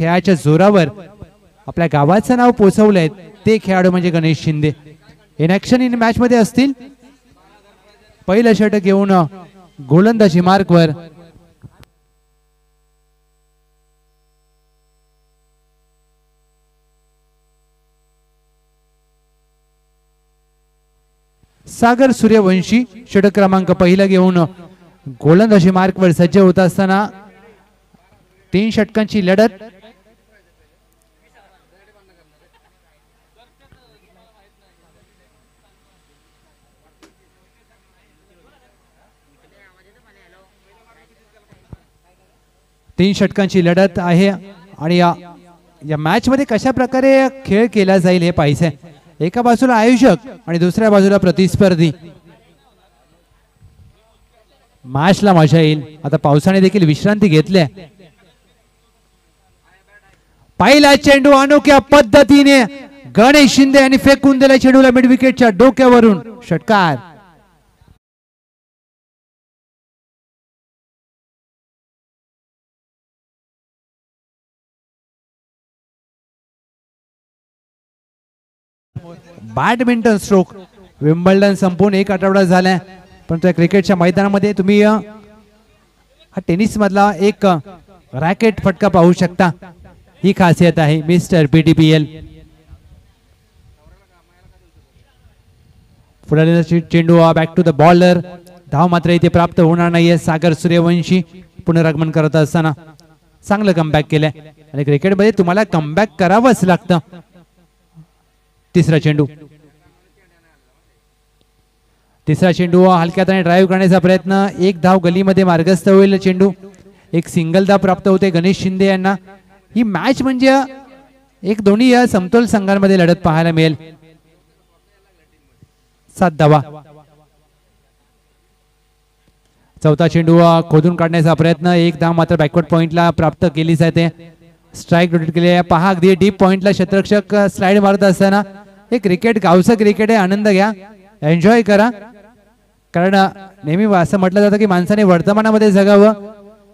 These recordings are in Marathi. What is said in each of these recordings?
खेळाच्या जोरावर आपल्या गावाचं नाव पोचवलंय ते खेळाडू म्हणजे Ganesh Shinde. In action in match मध्ये असतील. पहिलं षटक घेऊन गोलंदाजी मार्कवर सागर सूर्यवंशी षटक क्रमांक पहिला घेऊन गोलंदाजी मार्कवर सज्ज होत असताना 3 षटकांची लढत. तीन षटकांची लढत आहे आणि या मॅच मध्ये कशा प्रकारे खेळ केला जाईल हे पाहायचंय. एका बाजूला आयोजक आणि दुसऱ्या बाजूला प्रतिस्पर्धी. मॅचला मजा येईल. आता पावसाने देखील विश्रांती घेतली. पहिला चेंडू अनोख्या पद्धतीने गणेश शिंदे यांनी फेकून दिला चेंडूला मिड विकेटच्या डोक्यावरून. षटकार. Badminton stroke. विम्बल्डन संपून 1 आठवडा झालाय पण त्या क्रिकेटच्या मैदानामध्ये तुम्ही हा टेनिस मधला एक रॅकेट फटका पाहू शकता. ही खासियत आहे मिस्टर PTPL. पुढे चेंडू बॅक टू द बॉलर. धाव मात्र इथे प्राप्त होणार नाहीये. सागर सूर्यवंशी पुनरागमन करत असताना चांगलं कमबॅक केलंय आणि क्रिकेटमध्ये तुम्हाला कमबॅक करावंच लागतं. तिसरा चेंडू हलक्यात आणि ड्राईव्ह करण्याचा प्रयत्न. 1 धाव गलीमध्ये मार्गस्थ होईल. चेंडू एक सिंगल धाव प्राप्त होते गणेश शिंदे यांना. ही मॅच म्हणजे एक दोन्ही या समतोल संघांमध्ये लढत पाहायला मिळेल. 7 धावा. चौथा चेंडू खोदून काढण्याचा प्रयत्न. 1 धाव मात्र बॅकवर्ड पॉइंटला प्राप्त केली जाते. स्ट्राइक रोटेट केले. पहा अगदी डीप पॉइंटला क्षेत्ररक्षक स्लाइड मारत असताना. हे क्रिकेट गावचं क्रिकेट आहे. आनंद घ्या, एन्जॉय करा. कारण नेहमी असं म्हटलं जातं की माणसाने वर्तमानामध्ये जगावं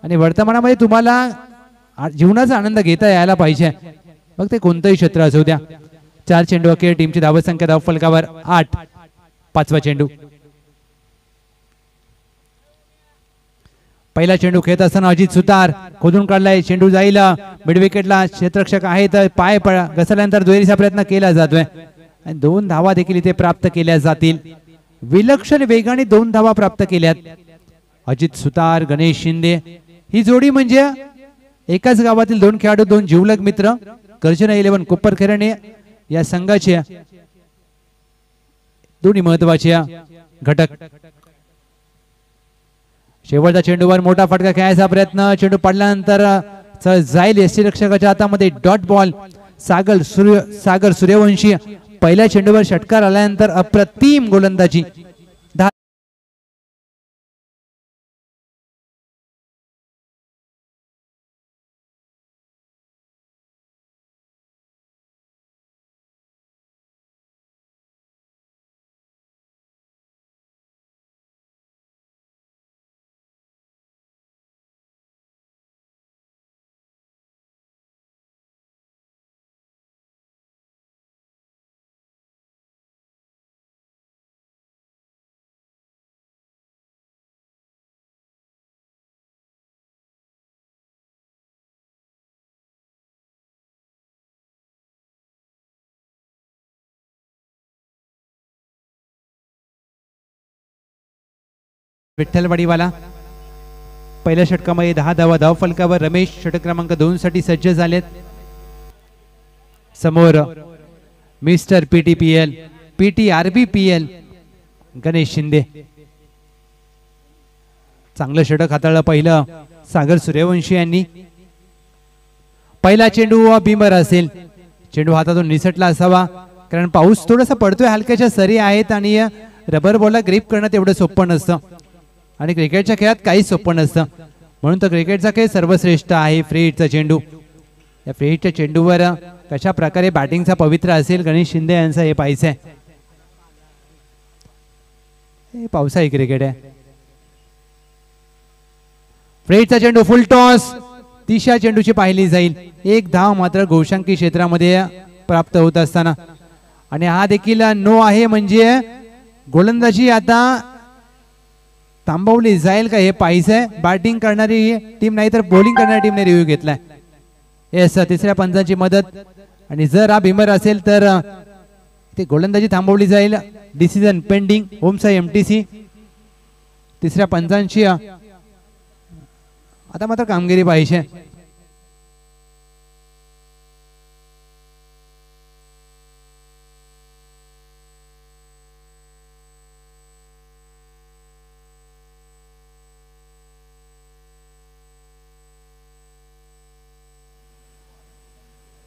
आणि वर्तमानामध्ये तुम्हाला जीवनाचा आनंद घेता यायला पाहिजे. मग ते कोणतंही क्षेत्र असू द्या. 4 चेंडू अखेर. टीमची धावसंख्या धावफलकावर 8. 5वा चेंडू. पहिला चेंडू खेळत असताना अजित सुतार खोदून काढलाय. चेंडू जाईल मिड विकेटला. क्षेत्ररक्षक आहेत. पाय घसरल्यानंतर दुहेरीचा प्रयत्न केला जातोय आणि 2 धावा देखील इथे प्राप्त केल्या जातील. विलक्षण वेगाने 2 धावा प्राप्त केल्यात. अजित सुतार गणेश शिंदे ही जोडी म्हणजे एकाच गावातील 2 खेळाडू, 2 जिवलग मित्र. गर्जना 11 कोपरखैरणे या संघाचे दोन्ही महत्वाचे घटक. शेवटच्या चेंडूवर मोठा फटका खेळायचा प्रयत्न. चेंडू पडल्यानंतर जाईल यष्टीरक्षकाच्या हातामध्ये. Dot ball. सागर सूर्यवंशी पहिल्या चेंडूवर षटकार आल्यानंतर अप्रतिम गोलंदाजी. विठ्ठलवाडीवाला पहिल्या षटकामध्ये 10 धावा धावफलकावर. रमेश षटक क्रमांक 2 साठी सज्ज झालेत. समोर mister PTPL PTRBPL Ganesh Shinde. चांगलं षटक हाताळलं पहिलं सागर सूर्यवंशी यांनी. पहिला चेंडू बिमर असेल. चेंडू हातातून निसटला असावा कारण पाऊस थोडासा पडतोय. हलक्याच्या सरी आहेत आणि रबर बॉलला ग्रिप करणं तेवढं सोपं नसतं आणि क्रिकेटच्या खेळात काहीच सोपं नसतं. म्हणून तर क्रिकेटचा खेळ सर्वश्रेष्ठ आहे. फ्री हिटचा चेंडू. या फ्री हिटच्या चेंडूवर कशा प्रकारे बॅटिंगचा पवित्र असेल गणेश शिंदे यांचा हे पाहायचंय. हे पावसाळी क्रिकेट आहे. फ्री हिटचा चेंडू फुल टॉस. तिशा चेंडूची पाहिली जाईल. एक धाव मात्र गोशांकी क्षेत्रामध्ये प्राप्त होत असताना आणि हा देखील नो आहे. म्हणजे गोलंदाजी आता थांबवली जाईल का हे पाहिजे. बॅटिंग करणारी टीम नाही तर बॉलिंग करणारी टीमने रिव्ह्यू घेतलाय. येस, तिसऱ्या पंचांची मदत आणि जर हा बिमर असेल तर ते गोलंदाजी थांबवली जाईल. Decision pending. होमचा एमटीसी. तिसऱ्या पंचांची आता मात्र कामगिरी पाहिजे.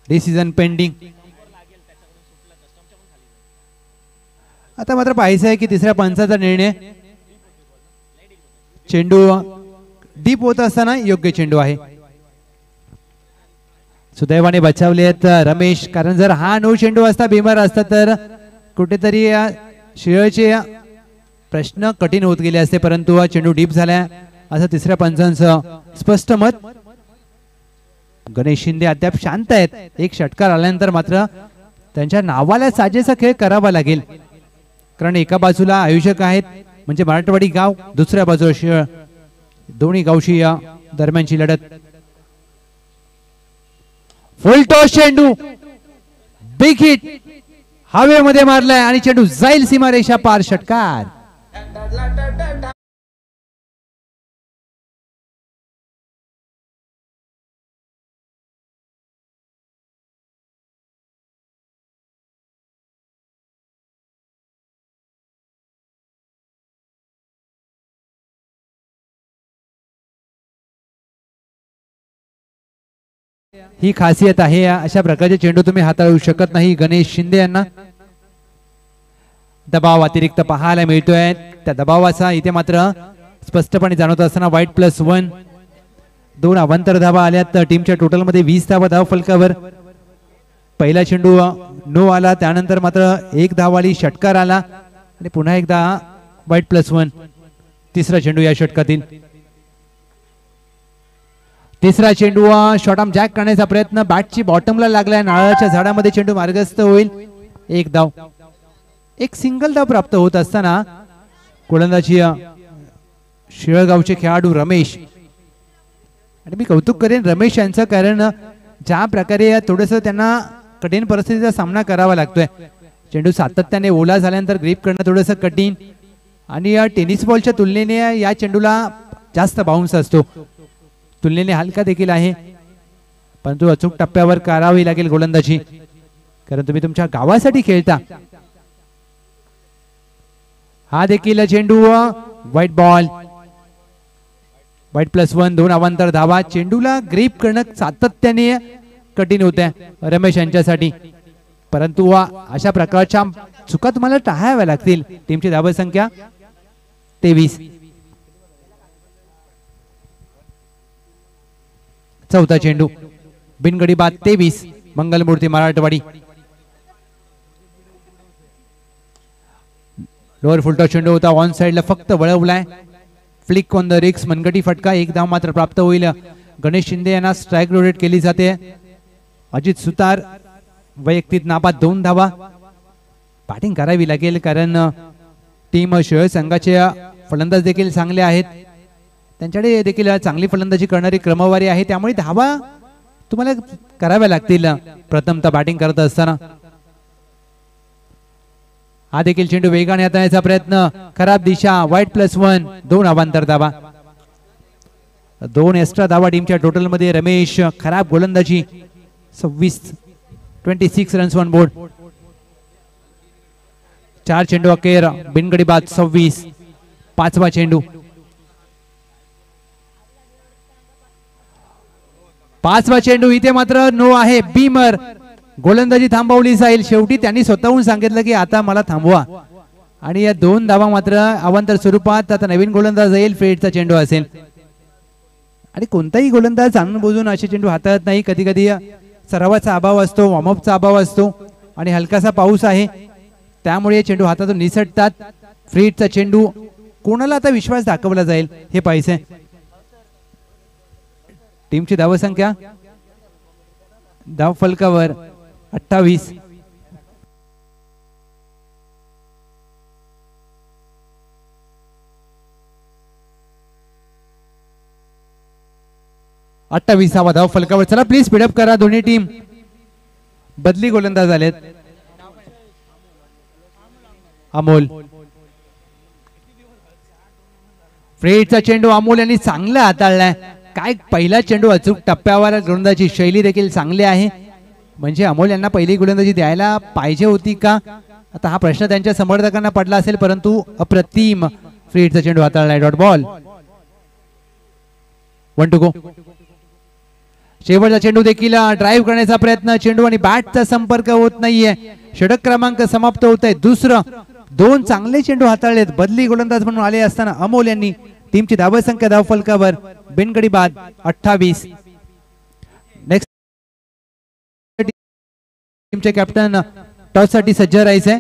Decision pending. आता मात्र पाहायचं आहे की तिसऱ्या पंचाचा निर्णय. चेंडू डीप होत असताना योग्य चेंडू आहे. सुदैवाने बचावले आहेत रमेश. कारण जर हा नो चेंडू असता बिमार असता तर कुठेतरी श्रेयसचे प्रश्न कठीण होत गेले असते. परंतु हा चेंडू डीप झाला असं तिसऱ्या पंचांचं स्पष्ट मत. गणेश शिंदे अद्याप शांत आहेत. एक षटकार आल्यानंतर मात्र त्यांच्या नावाला साजेसा खेळ करावा लागेल. कारण एका बाजूला आयोजक आहेत म्हणजे मराठवाडी गाव, दुसऱ्या बाजूला दोन्ही गावशी या दरम्यानची लढत. फुल टॉस चेंडू, बिग हिट हवेमध्ये मारलाय आणि चेंडू जाईल सीमारेषा पार. षटकार. ही खासियत आहे. अशा प्रकारचे चेंडू तुम्ही हाताळू शकत नाही. गणेश शिंदे यांना दबाव अतिरिक्त पाहायला मिळतोय. त्या दबावाचा इथे मात्र स्पष्टपणे जाणवत असताना वाईट +1. 2 अवांतर धावा आल्यात टीमच्या टोटल मध्ये. 20 धावा धाव फलकावर. पहिला चेंडू नो आला, त्यानंतर मात्र 1 धाव आली, षटकार आला आणि पुन्हा एकदा वाईट +1. तिसरा चेंडू या षटकातील. तिसरा चेंडू शॉर्ट आर्म जॅक करण्याचा प्रयत्न. बॅटची बॉटमला लागलाय. नारळाच्या झाडामध्ये चेंडू मार्गस्थ होईल. 1 धाव. एक सिंगल धाव प्राप्त होत असताना गोलंदाजी शिळगावचे खेळाडू रमेश. आणि मी कौतुक करेन रमेश यांचं, कारण ज्या प्रकारे थोडस त्यांना कठीण परिस्थितीचा सामना करावा लागतोय. चेंडू सातत्याने ओला झाल्यानंतर ग्रीप करणं थोडंसं कठीण आणि या टेनिस बॉलच्या तुलनेने या चेंडूला जास्त बाउन्स असतो. तुलनेने हलका देखील आहे, परंतु अचूक टप्प्यावर करावी लागेल गोलंदाजी, कारण तुम्ही तुमच्या गावासाठी खेळता. हा देखील चेंडू व्हाईट बॉल. वाईट +1. 2 अवांतर धावा. चेंडूला ग्रीप करणं सातत्याने कठीण होत आहे रमेश यांच्यासाठी, परंतु अशा प्रकारच्या चुका तुम्हाला टाळाव्या लागतील. टीमची धावा संख्या 23. चौथा चेंडू बिनगडी बाद. 23. मंगलमूर्ती मराठवाडी. लोअर फुलटॉस चेंडू होता, ऑन साइडला फक्त वळवलाय. फ्लिक ऑन द रिक्स. मनगटी फटका. 1 धाव मात्र प्राप्त होईल. गणेश शिंदे यांना स्ट्राइक रोटेट केली जाते. अजित सुतार वैयक्तिक नाबाद 2 धावा. बॅटिंग करावी लागेल, कारण टीम शहर संघाचे फलंदाज देखील चांगले आहेत. त्यांच्याकडे देखील चांगली फलंदाजी करणारी क्रमवारी आहे, त्यामुळे धावा तुम्हाला कराव्या लागतील प्रथमतः बॅटिंग करत असताना. हा देखील चेंडू वेगाने हाताळण्याचा प्रयत्न. खराब दिशा. वाईट +1. 2 अवांतर धावा. 2 एक्स्ट्रा धावा टीमच्या टोटल मध्ये. रमेश खराब गोलंदाजी. 26 रन्स ऑन बोर्ड. 4 चेंडू अखेर बिनगडी बाद. 26. 5वा चेंडू. 5वा चेंडू. इथे मात्र नो आहे. बीमर. गोलंदाजी थांबवली जाईल. शेवटी त्यांनी स्वतःहून सांगितलं की आता मला थांबवा, आणि या 2 धावा मात्र अवांतर स्वरूपात. आता नवीन गोलंदाज येईल. फेडचा चेंडू असेल, आणि कोणताही गोलंदाज जाणून बुजून असे चेंडू हाताळत नाही. कधी कधी सरावाचा अभाव असतो, वॉर्मअपचा अभाव असतो, आणि हलकासा पाऊस आहे, त्यामुळे चेंडू हातातून निसटतात. फ्रीडचा चेंडू. कोणाला आता विश्वास दाखवला जाईल हे पाहिजे. टीमची धावसंख्या धाव फलकावर 28. धाव फलकावर. चला प्लीज स्पीडअप करा. दोन्ही टीम बदली गोलंदाज झालेत. अमोल फ्रेडचा चेंडू अमोल यांनी चांगला हाताळलाय. काय पहिला चेंडू अचूक टप्प्यावर. गोलंदाजी शैली देखील चांगली आहे. म्हणजे अमोल यांना पहिली गोलंदाजी द्यायला पाहिजे होती का आता हा प्रश्न त्यांच्या समर्थकांना पडला असेल, परंतु अप्रतिम फ्रेडचा चेंडू हाताळलाय. Dot ball. 1 to go. शेवटचा चेंडू देखील ड्राईव्ह करण्याचा प्रयत्न. चेंडू आणि बॅटचा संपर्क होत नाहीये. षटक क्रमांक समाप्त होत आहे. दुसरं 2 चांगले चेंडू हाताळलेत. बदली गोलंदाज म्हणून आले असताना अमोल यांनी टीमची धावसंख्या धाव फलकावर बिनगडी बाद 28. नेक्स्ट टीमचे कॅप्टन टॉस साठी सज्ज राहायचे.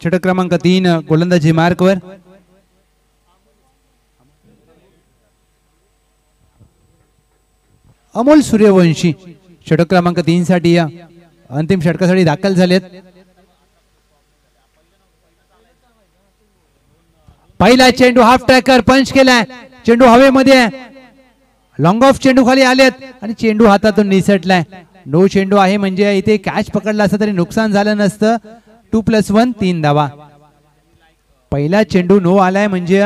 षटक क्रमांक 3 गोलंदाजी मार्कवर. अमोल सूर्यवंशी षटक क्रमांक 3 साठी अंतिम षटकासाठी दाखल झालेत. पहिला चेंडू हाफ ट्रॅकर पंच केलाय. चेंडू हवेमध्ये. लॉंग ऑफ चेंडू खाली आलेत आणि चेंडू हातातून निसटलाय. नो चेंडू आहे म्हणजे इथे कॅच पकडला असता तरी नुकसान झालं नसतं. 2+1 3 धावा. पहिला चेंडू नो आलाय म्हणजे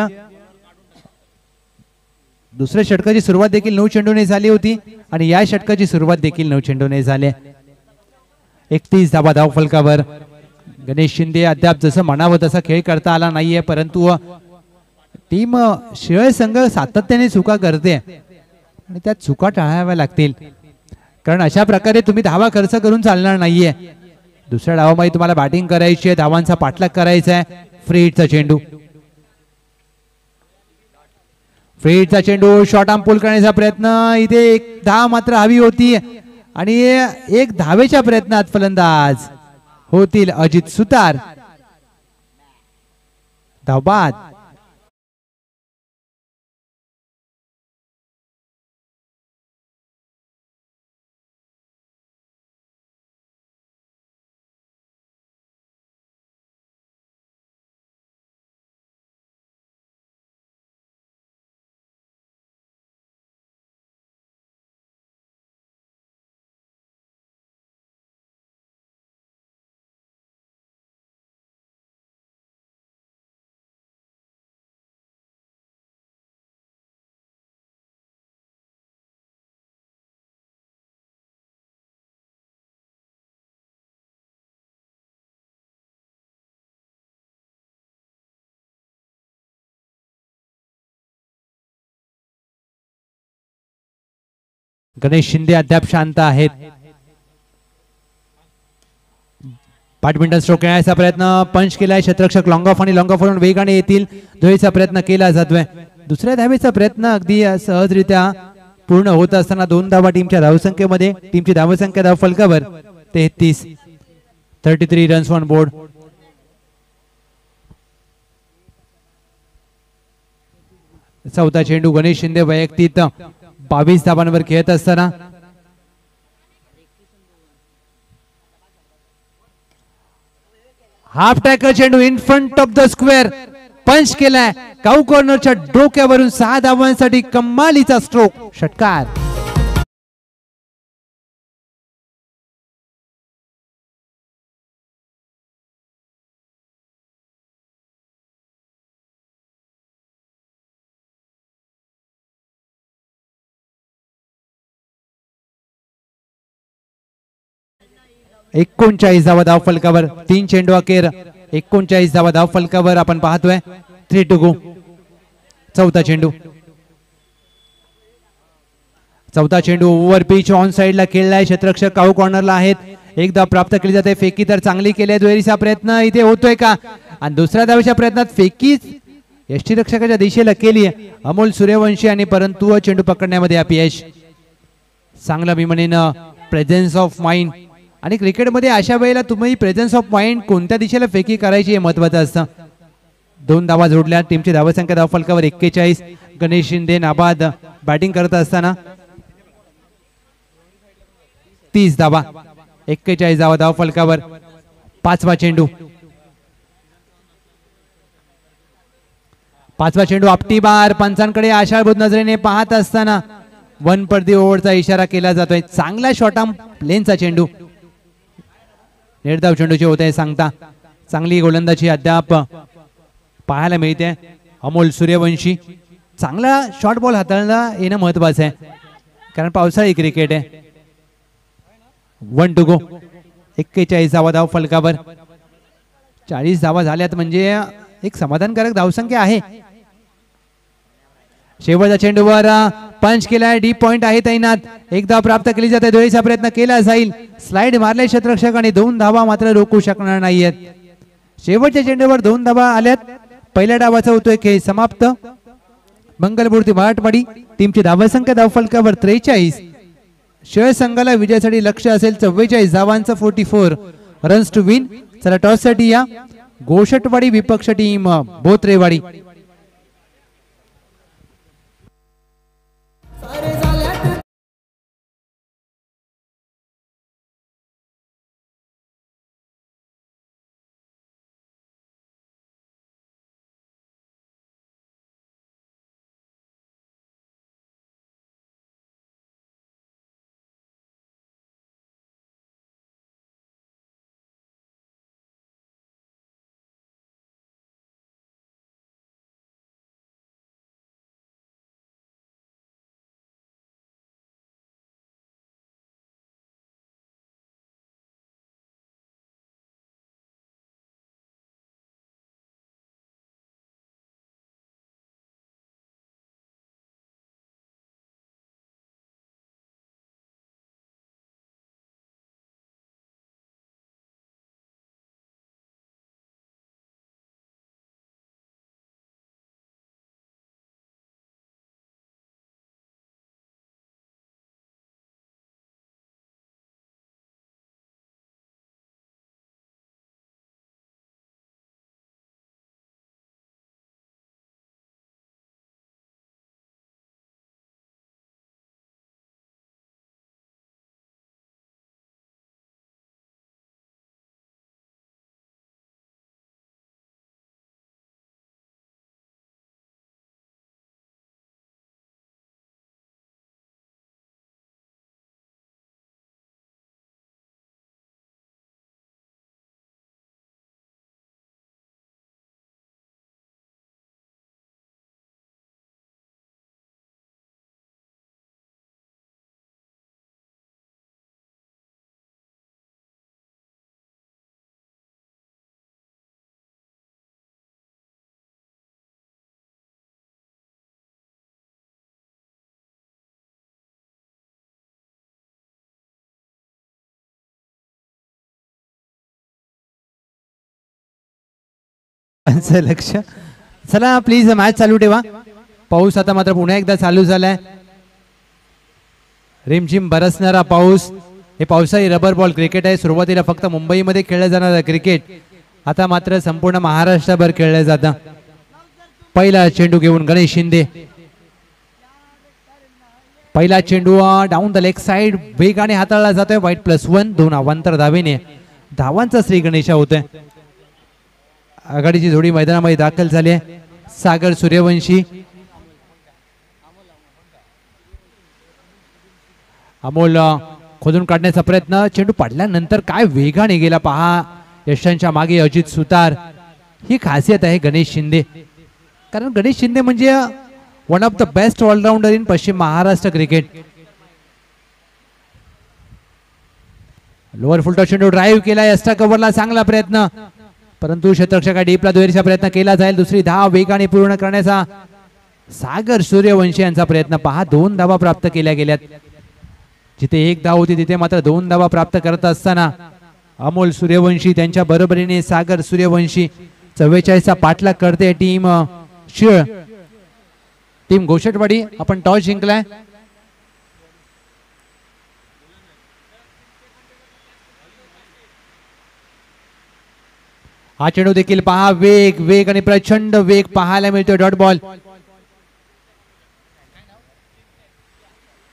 दुसऱ्या षटकाची सुरुवात देखील 9 चेंडूने झाली होती आणि या षटकाची सुरुवात देखील 9 चेंडूने झाली. 31 धावा धाव फलकावर. गणेश शिंदे अद्याप जसं म्हणावं तसा खेळ करता आला नाहीये, परंतु टीम शिळे संघ सातत्याने चुका करते आणि त्या चुका टाळाव्या लागतील, कारण अशा प्रकारे तुम्ही धावा खर्च करून चालणार नाहीये. दुसऱ्या डावामध्ये तुम्हाला बॅटिंग करायची आहे, धावांचा पाठलाग करायचा आहे. फ्रेडचा चेंडू. फ्रेडचा चेंडू शॉर्ट आर्म पुल करण्याचा प्रयत्न. इथे एक धाव मात्र हवी होती आणि एक धावेच्या प्रयत्नात फलंदाज होतील अजित सुतार. धावबाद. गणेश शिंदे अद्याप शांत आहेत. बॅडमिंटन स्ट्रोक खेळण्याचा प्रयत्न. पंच केलाय क्षेत्ररक्षक. लॉंग ऑफ आणि लॉंग ऑफ वरून वेगाने येतील धुळीचा प्रयत्न केला जातोय. दुसऱ्या धावेचा प्रयत्न अगदी सहजरित्या पूर्ण होत असताना 2 धावा टीमच्या धावसंख्येमध्ये. टीमची धावसंख्या धाव फलकावर 33 रन्स ऑन बोर्ड. चौथा चेंडू गणेश शिंदे वैयक्तिक 22 धावांवर खेळत असताना हाफ टॅकल चेंडू in front of the square पंच केलाय. काऊ कॉर्नरच्या डोक्यावरून 6 धावांसाठी कमालीचा स्ट्रोक. षटकार. एकोणचाळीस धावा धाव फलकावर. 3 चेंडू अखेर 39 धावा धाव फलकावर आपण पाहतोय. 3 to go. चौथा चेंडू ओव्हर पिच ऑन साइडला खेळलाय. क्षेत्ररक्षक काऊ कॉर्नरला आहेत. एकदा प्राप्त केली जाते. फेकी तर चांगली केली आहे. दुहेरीचा प्रयत्न इथे होतोय का आणि दुसऱ्या धावेच्या प्रयत्नात फेकीच यष्टीरक्षकाच्या दिशेला केली अमोल सूर्यवंशी आणि परंतु चेंडू पकडण्यामध्ये अपयश. चांगला मी म्हणेन प्रेझेन्स ऑफ माइंड आणि क्रिकेटमध्ये अशा वेळेला तुम्ही प्रेझेन्स ऑफ माइंड कोणत्या दिशेला फेकी करायची हे महत्वाचं असतं. 2 धावा जोडल्या. टीमची धावसंख्या धाव फलकावर 41. गणेश शिंदे नाबाद बॅटिंग करत असताना 30 धावा 41 धावा धाव फलकावर. पाचवा चेंडू आपटी बार. पंचांकडे आशाभूत नजरेने पाहत असताना 1 पर दी ओव्हरचा इशारा केला जातोय. चांगला शॉर्ट आर्म लेनचा चेंडू. निर्धाव चेंडूचे होते सांगता. चांगली गोलंदाजी अद्याप पाहायला मिळते. अमोल सूर्यवंशी चांगला शॉर्ट बॉल हाताळला येणं महत्वाचं आहे कारण पावसाळी क्रिकेट आहे. 1 to go. 41 धावा धाव फलकावर. 40 धावा झाल्यात म्हणजे एक समाधानकारक धावसंख्या आहे. शेवटच्या चेंडूवर पंच केलाय. डीप पॉइंट आहे तैनात. एक धाव प्राप्त केली जाते. दुहेरीचा प्रयत्न केला जाईल. स्लाइड मारले क्षेत्ररक्षक आणि 2 धावा मात्र रोखू शकणार नाहीयेत. शेवटच्या चेंडूवर 2 धावा आल्यात. पहिल्या डावाचा होतोय खेळ समाप्त. मंगलमूर्ती मराठवाडी टीमची धावसंख्या धाव फलकावर 43. शहर संघाला विजयासाठी लक्ष असेल 44 धावांचं 44 रन्स टू विन. चला टॉस साठी या. गोषटवाडी विपक्ष टीम बोत्रेवाडी. लक्ष. चला प्लीज मॅच चालू ठेवा. पाऊस आता मात्र पुन्हा एकदा चालू झालाय. रिमझिम बरसणारा पाऊस. हे पावसाळी रबर बॉल क्रिकेट आहे. सुरुवातीला फक्त मुंबईमध्ये खेळलं जाणारं क्रिकेट आता मात्र संपूर्ण महाराष्ट्रभर खेळलं जातं. पहिला चेंडू घेऊन गणेश शिंदे. पहिला चेंडू डाऊन द लेग साइड वेगाने हाताळला जातोय. वाईट +1. 2 अवांतर धावेने धावांचा श्री गणेशा होतोय. आघाडीची जोडी मैदानामध्ये दाखल झाली आहे. सागर सूर्यवंशी. अमोल खोदून काढण्याचा प्रयत्न. चेंडू पडल्यानंतर काय वेगाने गेला पहा. यशांच्या मागे अजित सुतार. ही खासियत आहे गणेश शिंदे कारण गणेश शिंदे म्हणजे one of the best allrounder in पश्चिम महाराष्ट्र क्रिकेट. लोअर फुलटॉस चेंडू ड्राईव्ह केलाय. एक्स्ट्रा कव्हरला चांगला प्रयत्न परंतु क्षेत्ररक्षक डीपला दुहेरीचा प्रयत्न केला जाईल. दुसरी धाव वेगाने पूर्ण करण्याचा सागर सूर्यवंशी यांचा प्रयत्न पहा. 2 धावा प्राप्त केल्या गेल्यात. जिथे 1 धाव होती तिथे मात्र 2 धावा प्राप्त करत असताना अमोल सूर्यवंशी त्यांच्या बरोबरीने सागर सूर्यवंशी 44चा पाठलाग करते टीम शिळ. टीम घोषटवाडी आपण टॉस जिंकलाय. हा चेंडू देखील पहा. वेग आणि प्रचंड वेग पाहायला मिळतोय. Dot ball.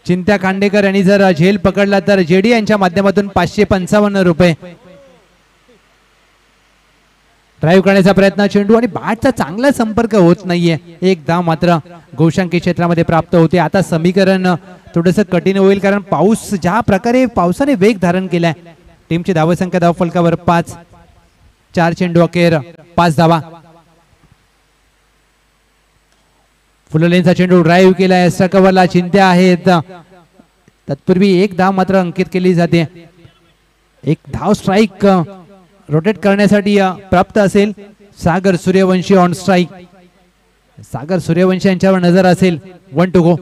चिंत्या खांडेकर यांनी जर झेल पकडला तर जेडी यांच्या माध्यमातून 555 रुपये. ड्राईव्ह करण्याचा प्रयत्न चेंडू आणि बॅटचा चांगला संपर्क होत नाहीये. 1 धाव मात्र गोशांकी क्षेत्रामध्ये प्राप्त होते. आता समीकरण थोडस कठीण होईल कारण पाऊस ज्या प्रकारे पावसाने वेग धारण केलाय. टीमची धावसंख्या धावफलकावर 5. 4 चेंडू अखेर 5 धावा. फुललेनचा चेंडू ड्राईव्ह केलाय. कव्हरला चिंत्या आहेत. तत्पूर्वी 1 धाव मात्र अंकित केली जाते. 1 धाव स्ट्राईक रोटेट करण्यासाठी प्राप्त असेल. सागर सूर्यवंशी ऑन स्ट्राईक. सागर सूर्यवंशी यांच्यावर नजर असेल. 1 टू गो.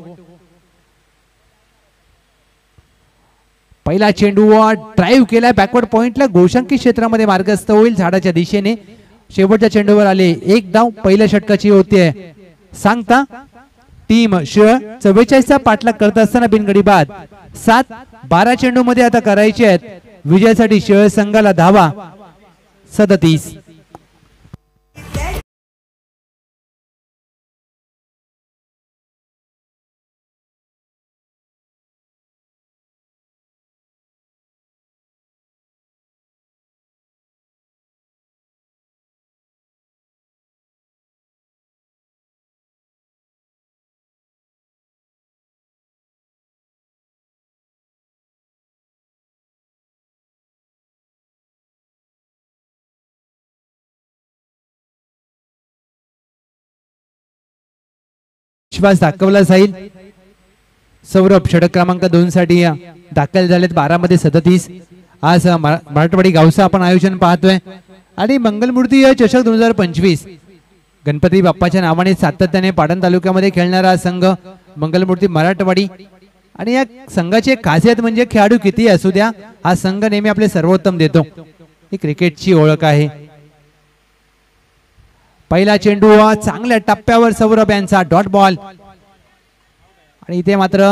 पहिला चेंडू ड्राईव्ह केलाय बॅकवर्ड पॉइंटला. गोशांकी क्षेत्रामध्ये मार्गस्थ होईल झाडाच्या दिशेने. शेवटच्या चेंडूवर आले. 1 धाव पहिल्या षटकाची होते. सांगता टीम शिळ 44चा पाठलाग करत असताना बिनगडी बाद. 7-12 चेंडू मध्ये आता करायचे आहेत. विजयासाठी शिळ संघाला धावा 37. विश्वास दाखवला जाईल. सौरभ षटक क्रमांक 2 साठी दाखल झालेत. 12 मध्ये 37. आज मराठवाडी गावचं आपण आयोजन पाहतोय आणि मंगलमूर्ती चषक 2025 गणपती बाप्पाच्या नावाने सातत्याने पाटण तालुक्यामध्ये खेळणारा संघ मंगलमूर्ती मराठवाडी. आणि या संघाची एक खासियत म्हणजे खेळाडू किती असू द्या हा संघ नेहमी आपले सर्वोत्तम देतो. ही क्रिकेटची ओळख आहे. पहिला चेंडू चांगल्या टप्प्यावर सौरभ यांचा. Dot ball. आणि इथे मात्र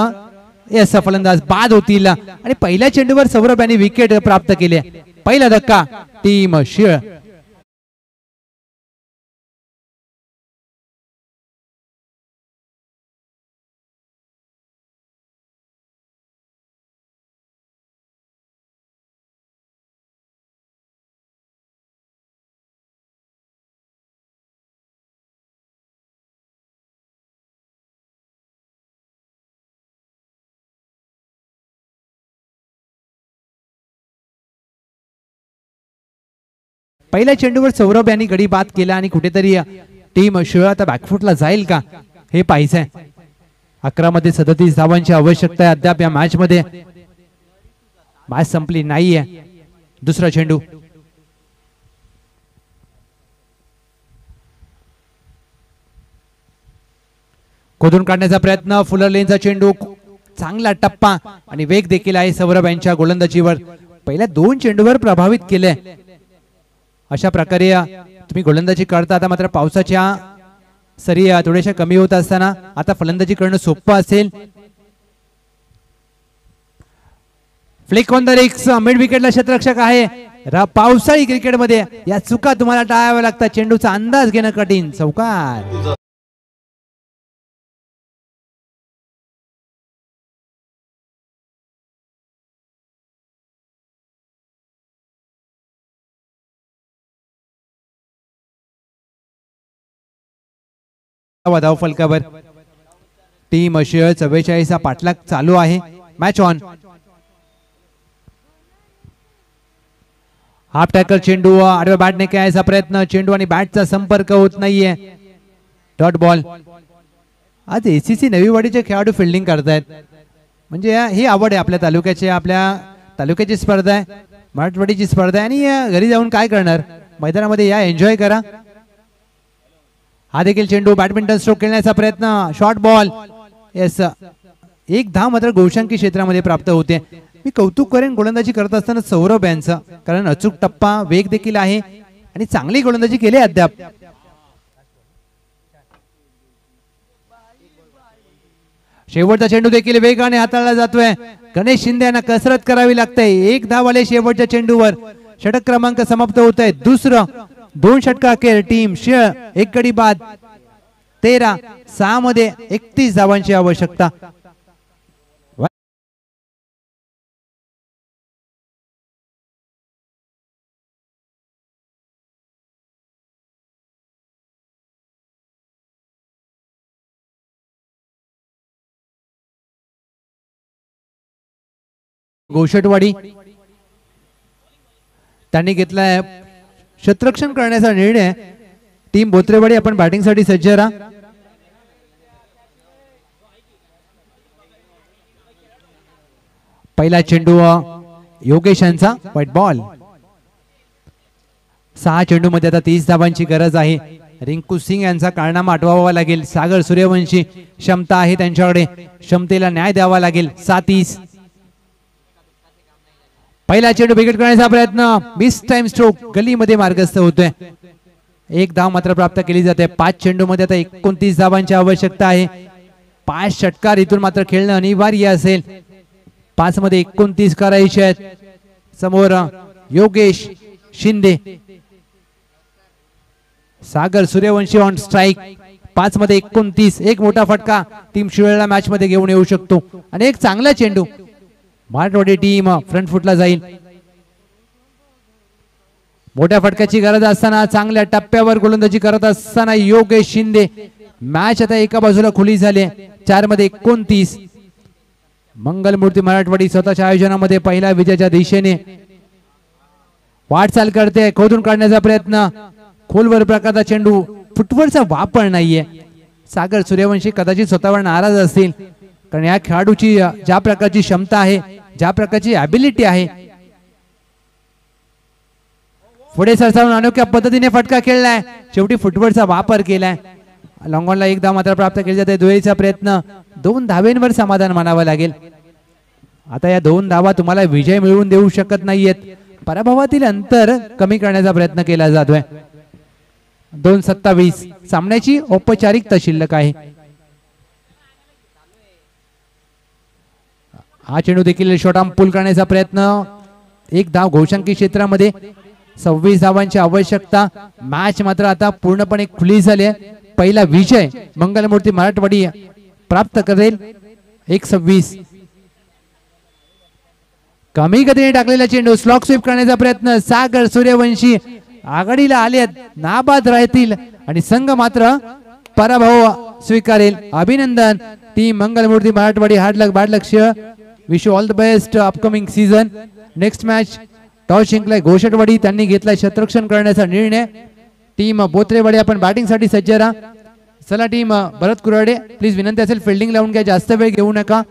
यस फलंदाज बाद होतील. आणि पहिल्या चेंडूवर सौरभ यांनी विकेट प्राप्त केले. पहिला धक्का टीम शिळ. पहिल्या चेंडूवर सौरभ यांनी गडी बाद केला आणि कुठेतरी टीम शिळ आता बॅकफुटला जाईल का हे पाहायचंय. 11 मध्ये 37 धावांची आवश्यकता आहे अद्याप या मॅच मध्ये. मॅच संपली नाहीये. दुसरा चेंडू. खोदून काढण्याचा प्रयत्न. फुलर लेनचा चेंडू. चांगला टप्पा आणि वेग देखील आहे सौरभ यांच्या गोलंदाजीवर. पहिल्या 2 चेंडूवर प्रभावित केले. अशा प्रकारे तुम्ही गोलंदाजी करता. आता मात्र पावसाच्या सरी थोड्याशा कमी होत असताना आता फलंदाजी करणं सोपं असेल. फ्लिक ऑन द रिक्स. मिड विकेटला क्षेत्ररक्षक आहे. पावसाळी क्रिकेटमध्ये या चुका तुम्हाला टाळाव्या लागतात. चेंडूचा अंदाज घेणं कठीण. चौकार. धाव फलकावर टीम शिळ 44 पाठलाग चालू आहे. Match on. हाफ टॅकर चेंडू आडव्या बॅटने खेळायचा प्रयत्न. चेंडू आणि बॅटचा संपर्क होत नाहीये. Dot ball. आज एसीसी नवीवाडीचे खेळाडू फिल्डिंग करतायत. म्हणजे ही आवड आहे आपल्या तालुक्याची. आपल्या तालुक्याची स्पर्धा आहे. मराठवाडीची स्पर्धा आहे आणि घरी जाऊन काय करणार मैदानामध्ये या, एन्जॉय करा. हा देखील चेंडू बॅडमिंटन स्ट्रोक खेळण्याचा प्रयत्न, शॉर्ट बॉल. येस, एक धाव मात्र गोलशंकी क्षेत्रामध्ये प्राप्त होते. मी कौतुक करेन गोलंदाजी करत असताना सौरभ यांचं, कारण अचूक टप्पा, वेग देखील आहे आणि चांगली गोलंदाजी केली अद्याप. शेवटचा चेंडू देखील वेगाने हाताळला जातोय. गणेश शिंदे यांना कसरत करावी लागते. एक धाव आले शेवटच्या चेंडूवर. षटक क्रमांक समाप्त होत आहे. दुसरं 2 षटका अखेर टीम एक गडी बाद. 13-6 मध्ये 31 धावांची आवश्यकता. गोषटवाडी त्यांनी घेतलाय क्षेत्ररक्षण करण्याचा निर्णय. टीम बोत्रेवाडी आपण बॅटिंग साठी सज्ज राहा. पहिला चेंडू योगेश यांचा, व्हाईट बॉल. 6 चेंडू मध्ये आता 30 धावांची गरज आहे. रिंकू सिंग यांचा कारनामा आठवावा लागेल. सागर सूर्यवंशी क्षमता आहे त्यांच्याकडे, क्षमतेला न्याय द्यावा लागेल. 7-30. पहिला चेंडू विकेट करण्याचा प्रयत्न, मिस टाइम स्ट्रोक, गलीमध्ये मार्गस्थ होतोय. एक धाव मात्र प्राप्त केली जाते. 5 चेंडू मध्ये आता 29 धावांची आवश्यकता आहे. 5 षटकार इथून मात्र खेळणं अनिवार्य असेल. 5 मध्ये 29 करायचे आहेत. समोर योगेश शिंदे, सागर सूर्यवंशी ऑन स्ट्राइक. 5 मध्ये 29. एक मोठा फटका टीम शिरोळला मॅच मध्ये घेऊन येऊ शकतो. आणि एक चांगला चेंडू, मराठवाडी टीम फ्रंट फुटला जाईल. मोठ्या फटक्याची गरज असताना, चांगल्या टप्प्यावर गोलंदाजी करत असताना योगेश शिंदे. मॅच आता एका बाजूला खुली झाली. 4 मध्ये 29. मंगलमूर्ती मराठवाडी स्वतःच्या आयोजनामध्ये पहिल्या विजयाच्या दिशेने वाटचाल करते. खोदून काढण्याचा प्रयत्न, खोलवर प्रकारचा चेंडू, फुटवरचा वापर नाहीये. सागर सूर्यवंशी कदाचित स्वतःवर नाराज असतील, कारण या खेळाडूची ज्या प्रकारची क्षमता आहे, ज्या प्रकारची ॲबिलिटी आहे, पुढे सरसावून अनोख्या पद्धतीने फटका खेळलाय. शेवटी फुटवरचा वापर केलाय. लॉंगॉनला एक धाव मात्र प्राप्त केली जाते. दुहेरीचा प्रयत्न, 2 धावेंवर समाधान मानावं लागेल. आता या 2 धावा तुम्हाला विजय मिळवून देऊ शकत नाहीयेत. पराभवातील अंतर कमी करण्याचा प्रयत्न केला जातोय. 2:27 सामन्याची औपचारिकता शिल्लक आहे. हा चेंडू देखील शॉर्टआर्म पुल करण्याचा प्रयत्न. एक धाव गोलशंकी क्षेत्रामध्ये. 26 धावांची आवश्यकता. मॅच मात्र आता पूर्णपणे खुली झाली आहे. पहिला विजय मंगलमूर्ती मराठवाडी प्राप्त करेल. 1:26. कमी गतीने टाकलेला चेंडू, स्लॉक स्वीप करण्याचा प्रयत्न. सागर सूर्यवंशी आघाडीला आले, नाबाद राहतील आणि संघ मात्र पराभव स्वीकारेल. अभिनंदन team Mangalmurti Marathwadi. Hard luck, bad luck, wish you all the best upcoming season. Next match toss जिंकलाय गोषटवाडी, त्यांनी घेतलाय क्षेत्ररक्षण करण्याचा निर्णय. टीम बोत्रेवाडी आपण बॅटिंग साठी सज्ज राहा. चला टीम भरत कुराडे, प्लीज विनंती असेल फिल्डिंग लावून घ्या, जास्त वेळ घेऊ नका.